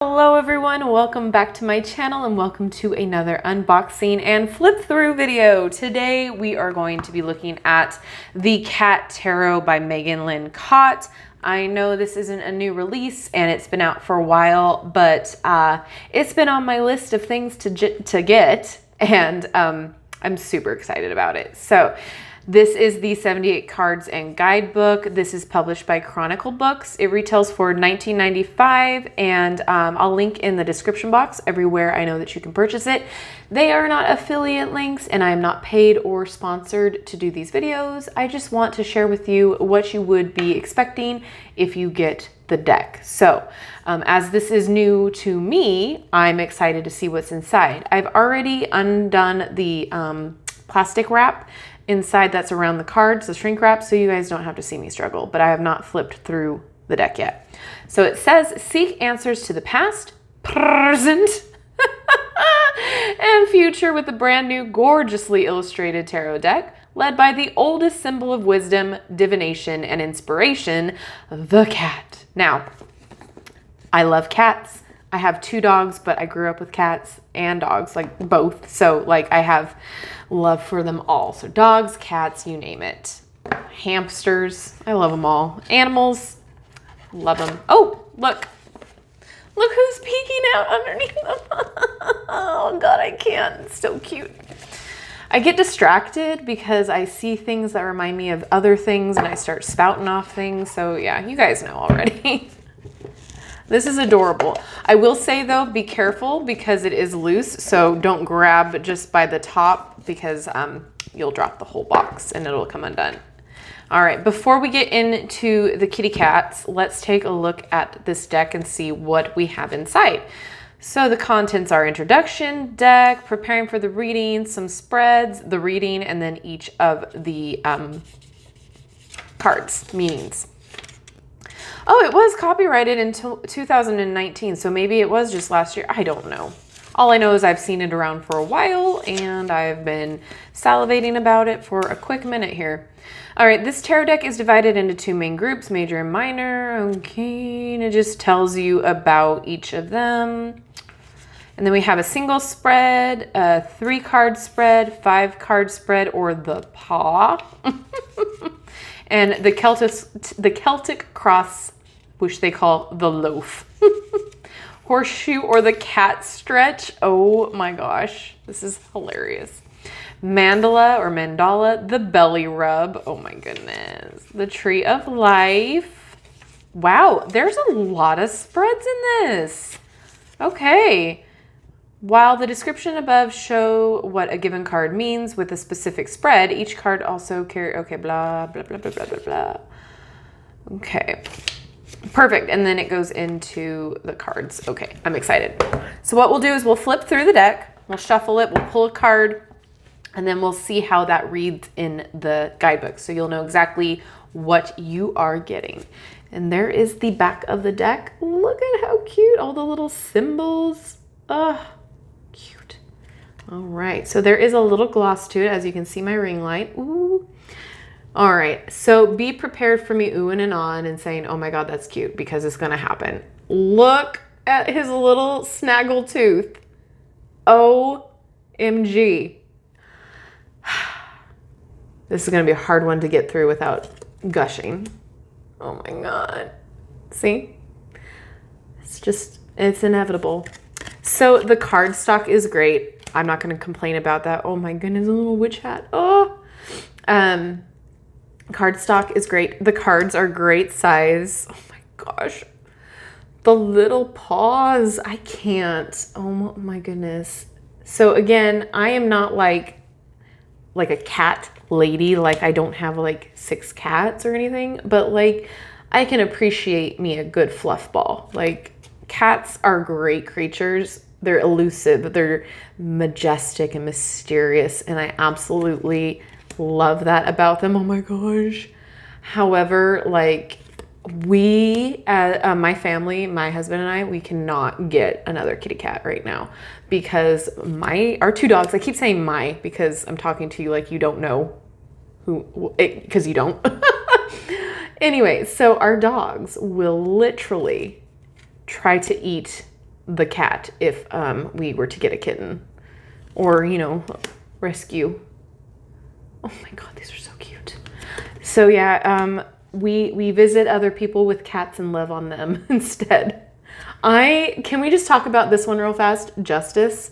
Hello everyone, welcome back to my channel and welcome to another unboxing and flip through video. Today we are going to be looking at The Cat Tarot by Megan Lynn Kott. I know this isn't a new release and it's been out for a while, but it's been on my list of things to get, and I'm super excited about it. So this is the 78 cards and guidebook. This is published by Chronicle Books. It retails for $19.95, and I'll link in the description box everywhere I know that you can purchase it. They are not affiliate links, and I am not paid or sponsored to do these videos. I just want to share with you what you would be expecting if you get the deck. So as this is new to me, I'm excited to see what's inside. I've already undone the plastic wrap inside that's around the cards, the shrink wrap, so you guys don't have to see me struggle, but I have not flipped through the deck yet. So it says, seek answers to the past, present, and future with a brand new, gorgeously illustrated tarot deck, led by the oldest symbol of wisdom, divination, and inspiration, the cat. Now, I love cats. I have 2 dogs, but I grew up with cats and dogs, like both. So like I have love for them all. So dogs, cats, you name it. Hamsters, I love them all. Animals, love them. Oh, look who's peeking out underneath them. Oh God, I can't, it's so cute. I get distracted because I see things that remind me of other things and I start spouting off things. So yeah, you guys know already. This is adorable. I will say though, be careful because it is loose. So don't grab just by the top because you'll drop the whole box and it'll come undone. All right, before we get into the kitty cats, let's take a look at this deck and see what we have inside. So the contents are introduction, deck, preparing for the reading, some spreads, the reading, and then each of the cards, meanings. Oh, it was copyrighted until 2019, so maybe it was just last year. I don't know. All I know is I've seen it around for a while, and I've been salivating about it for a quick minute here. All right, this tarot deck is divided into 2 main groups, major and minor. Okay, and it just tells you about each of them. And then we have a single spread, a 3-card spread, 5-card spread, or the paw. And the Celtic cross, which they call the loaf. Horseshoe or the cat stretch. Oh my gosh, this is hilarious. Mandala or mandala, the belly rub. Oh my goodness. The tree of life. Wow, there's a lot of spreads in this. Okay. While the description above show what a given card means with a specific spread, each card also carry, okay, blah, blah, blah, blah, blah, blah, blah. Okay, perfect. And then it goes into the cards. Okay, I'm excited. So what we'll do is we'll flip through the deck, we'll shuffle it, we'll pull a card, and then we'll see how that reads in the guidebook. So you'll know exactly what you are getting. And there is the back of the deck. Look at how cute, all the little symbols. Ugh. Cute. All right, so there is a little gloss to it, as you can see my ring light. Ooh. All right, so be prepared for me oohing and ahhing and saying, oh my God, that's cute, because it's gonna happen. Look at his little snaggle tooth. OMG. This is gonna be a hard one to get through without gushing. Oh my God. See? It's inevitable. So the cardstock is great. I'm not going to complain about that. Oh my goodness, a little witch hat. Oh, cardstock is great. The cards are great size. Oh my gosh, the little paws. I can't. Oh my goodness. So again, I am not like a cat lady. Like I don't have like 6 cats or anything, but like I can appreciate me a good fluff ball. Like cats are great creatures. They're elusive, they're majestic and mysterious, and I absolutely love that about them. Oh my gosh. However, like we, my family, my husband and I, we cannot get another kitty cat right now because our 2 dogs, I keep saying because I'm talking to you like you don't know who, because you don't. Anyway, so our dogs will literally try to eat the cat if we were to get a kitten or, you know, rescue. Oh my God, these are so cute. So yeah, we visit other people with cats and love on them instead. Can we just talk about this one real fast? Justice.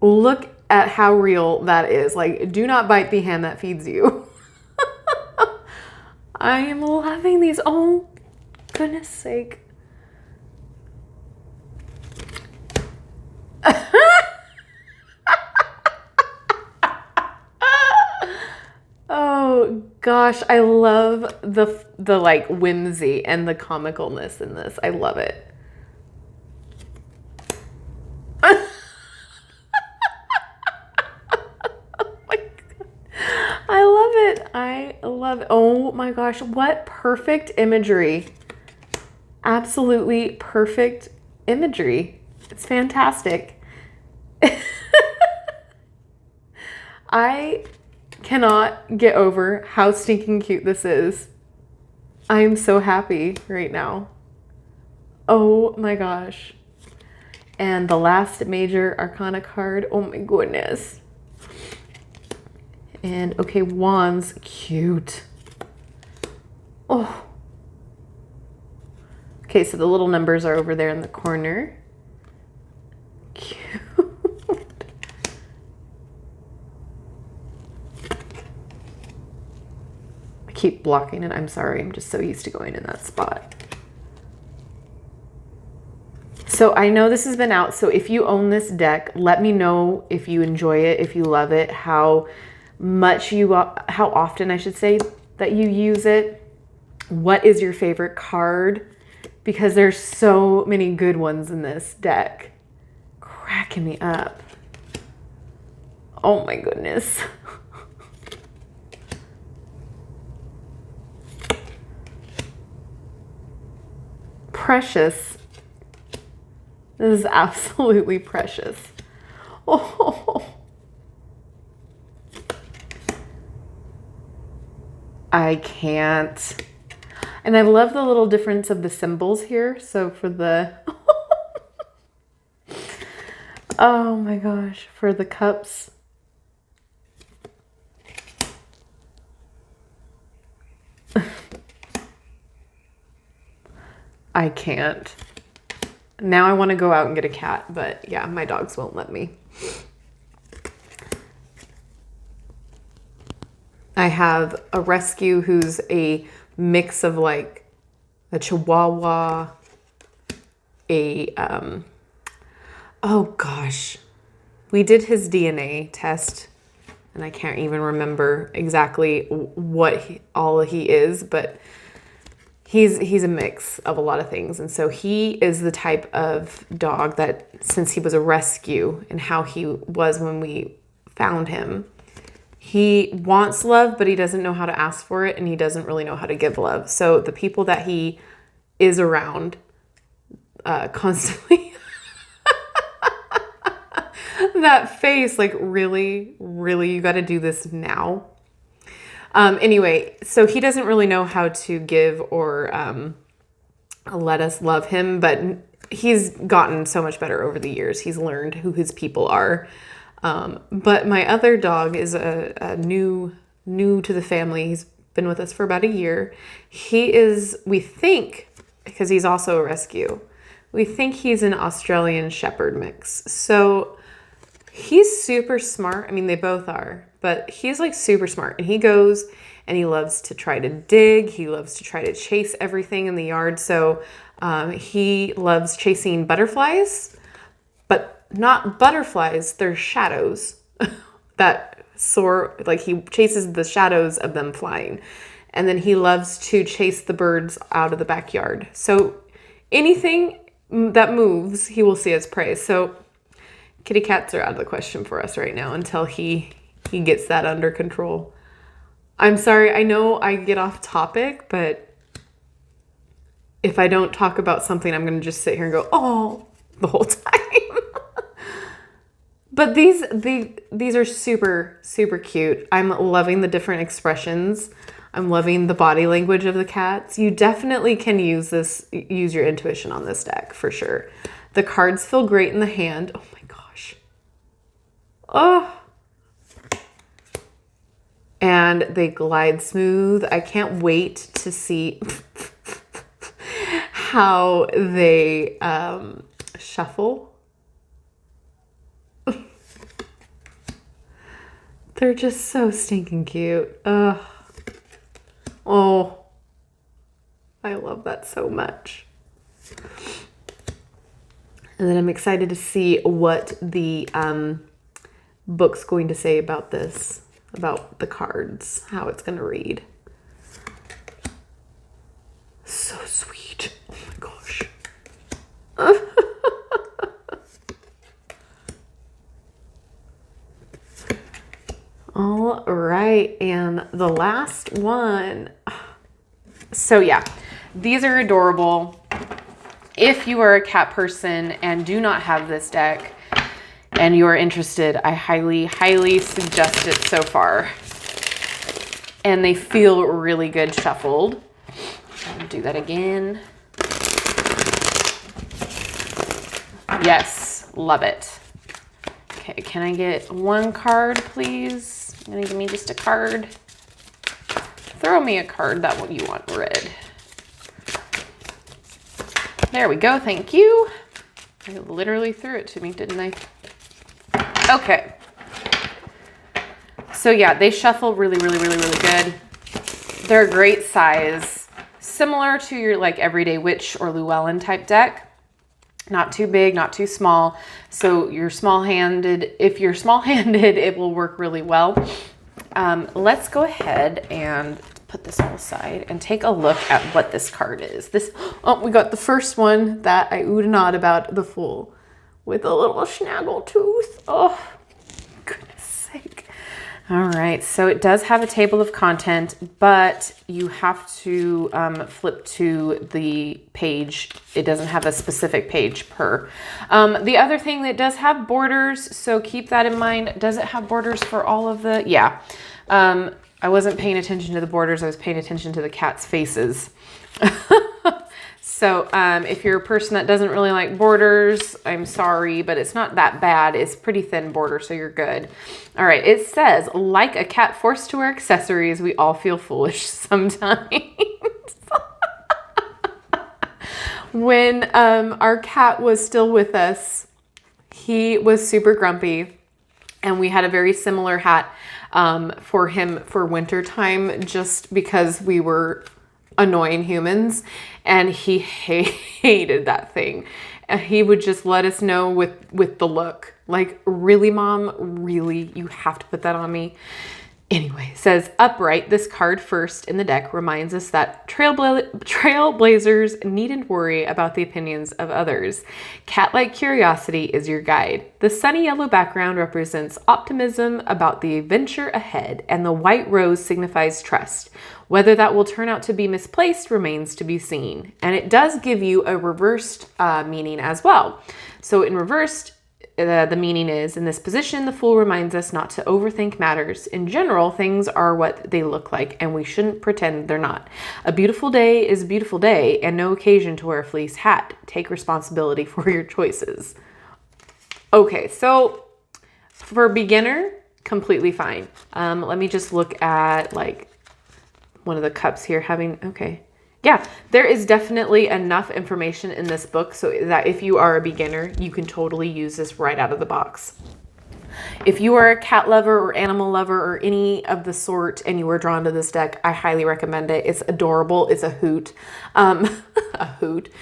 Look at how real that is. Like, do not bite the hand that feeds you. I am loving these. Oh, goodness sake. Oh gosh, I love the like whimsy and the comicalness in this. I love it. Oh my God. I love it. I love it. Oh my gosh, what perfect imagery. Absolutely perfect imagery. It's fantastic. I cannot get over how stinking cute this is. I am so happy right now. Oh my gosh. And the last major arcana card. Oh my goodness. And okay, wands, cute. Oh. Okay, so the little numbers are over there in the corner. Cute. Keep blocking it. I'm sorry. I'm just so used to going in that spot. So I know this has been out. So if you own this deck, let me know if you enjoy it, if you love it, how often I should say that you use it. What is your favorite card? Because there's so many good ones in this deck. Cracking me up. Oh my goodness. Precious. This is absolutely precious. Oh, I can't. And I love the little difference of the symbols here. So for the, oh my gosh, for the cups. I can't. Now I want to go out and get a cat, but yeah, my dogs won't let me. I have a rescue who's a mix of like a Chihuahua, oh gosh, we did his DNA test and I can't even remember exactly what all he is, but he's a mix of a lot of things. And so he is the type of dog that, since he was a rescue and how he was when we found him, he wants love, but he doesn't know how to ask for it, and he doesn't really know how to give love. So the people that he is around constantly, that face, like, really, really, you got to do this now. Anyway, so he doesn't really know how to give or let us love him, but he's gotten so much better over the years. He's learned who his people are. But my other dog is a new to the family. He's been with us for about a year. He is, we think, because he's also a rescue, we think he's an Australian Shepherd mix. So he's super smart. I mean, they both are, but he's like super smart, and he goes and he loves to try to dig. He loves to try to chase everything in the yard. So he loves chasing butterflies, but not butterflies. They're shadows that soar. Like, he chases the shadows of them flying. And then he loves to chase the birds out of the backyard. So anything that moves, he will see as prey. So kitty cats are out of the question for us right now until he gets that under control. I'm sorry, I know I get off topic, but if I don't talk about something, I'm going to just sit here and go, oh, the whole time. But these are super, super cute. I'm loving the different expressions. I'm loving the body language of the cats. You definitely can use your intuition on this deck for sure. The cards feel great in the hand. Oh my gosh. Oh. And they glide smooth. I can't wait to see how they shuffle. They're just so stinking cute. Ugh. Oh, I love that so much. And then I'm excited to see what the book's going to say about this, about the cards, how it's going to read. So sweet. Oh my gosh. All right, and the last one. So yeah, these are adorable. If you are a cat person and do not have this deck and you are interested, I highly, highly suggest it so far. And they feel really good shuffled. I'll do that again. Yes, love it. Okay, can I get one card, please? I'm gonna give me just a card. Throw me a card that you want read. There we go, thank you. I literally threw it to me, didn't I? Okay. So yeah, they shuffle really, really, really, really good. They're a great size. Similar to your like Everyday Witch or Llewellyn type deck. Not too big, not too small. So you're small-handed. If you're small-handed, it will work really well. Let's go ahead and put this all aside and take a look at what this card is. We got the first one that I oohed and awed about, the Fool, with a little snaggle tooth. Oh, goodness sake. All right, so it does have a table of content, but you have to flip to the page. It doesn't have a specific page per. The other thing that does have borders, so keep that in mind. Does it have borders for all of the? Yeah. I wasn't paying attention to the borders. I was paying attention to the cat's faces. So if you're a person that doesn't really like borders, I'm sorry, but it's not that bad. It's pretty thin border, so you're good. All right, it says, like a cat forced to wear accessories, we all feel foolish sometimes. When our cat was still with us, he was super grumpy, and we had a very similar hat for him for winter time, just because we were annoying humans, and he hated that thing. And he would just let us know with the look, like, really, Mom, really, you have to put that on me? Anyway, it says, upright, this card first in the deck reminds us that trailblazers needn't worry about the opinions of others. Cat-like curiosity is your guide. The sunny yellow background represents optimism about the adventure ahead, and the white rose signifies trust. Whether that will turn out to be misplaced remains to be seen. And it does give you a reversed meaning as well. So in reversed, the meaning is, in this position, the Fool reminds us not to overthink matters. In general, things are what they look like, and we shouldn't pretend they're not. A beautiful day is a beautiful day, and no occasion to wear a fleece hat. Take responsibility for your choices. Okay, so for beginner, completely fine. Let me just look at like one of the cups here okay. Yeah, there is definitely enough information in this book so that if you are a beginner, you can totally use this right out of the box. If you are a cat lover or animal lover or any of the sort and you are drawn to this deck, I highly recommend it. It's adorable. It's a hoot. A hoot.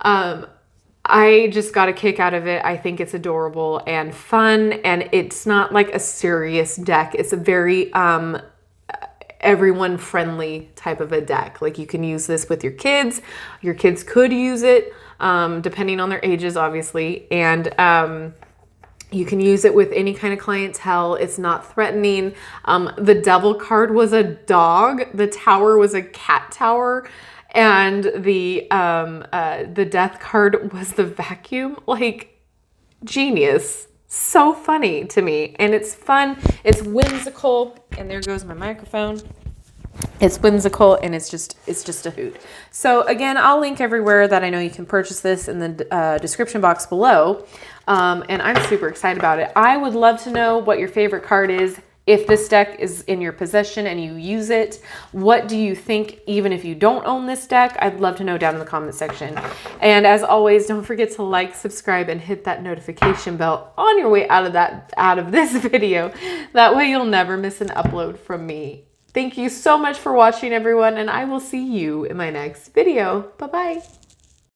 I just got a kick out of it. I think it's adorable and fun, and it's not like a serious deck. It's a very everyone friendly type of a deck. Like, you can use this with your kids. Your kids could use it depending on their ages, obviously. And you can use it with any kind of clientele. It's not threatening. The Devil card was a dog. The Tower was a cat tower. And the Death card was the vacuum. Like, genius. So funny to me, and it's fun, it's whimsical, and there goes my microphone. It's whimsical and it's just a hoot. So again, I'll link everywhere that I know you can purchase this in the description box below. And I'm super excited about it. I would love to know what your favorite card is. If this deck is in your possession and you use it, what do you think, even if you don't own this deck? I'd love to know down in the comment section. And as always, don't forget to like, subscribe, and hit that notification bell on your way out of this video. That way you'll never miss an upload from me. Thank you so much for watching, everyone, and I will see you in my next video. Bye-bye.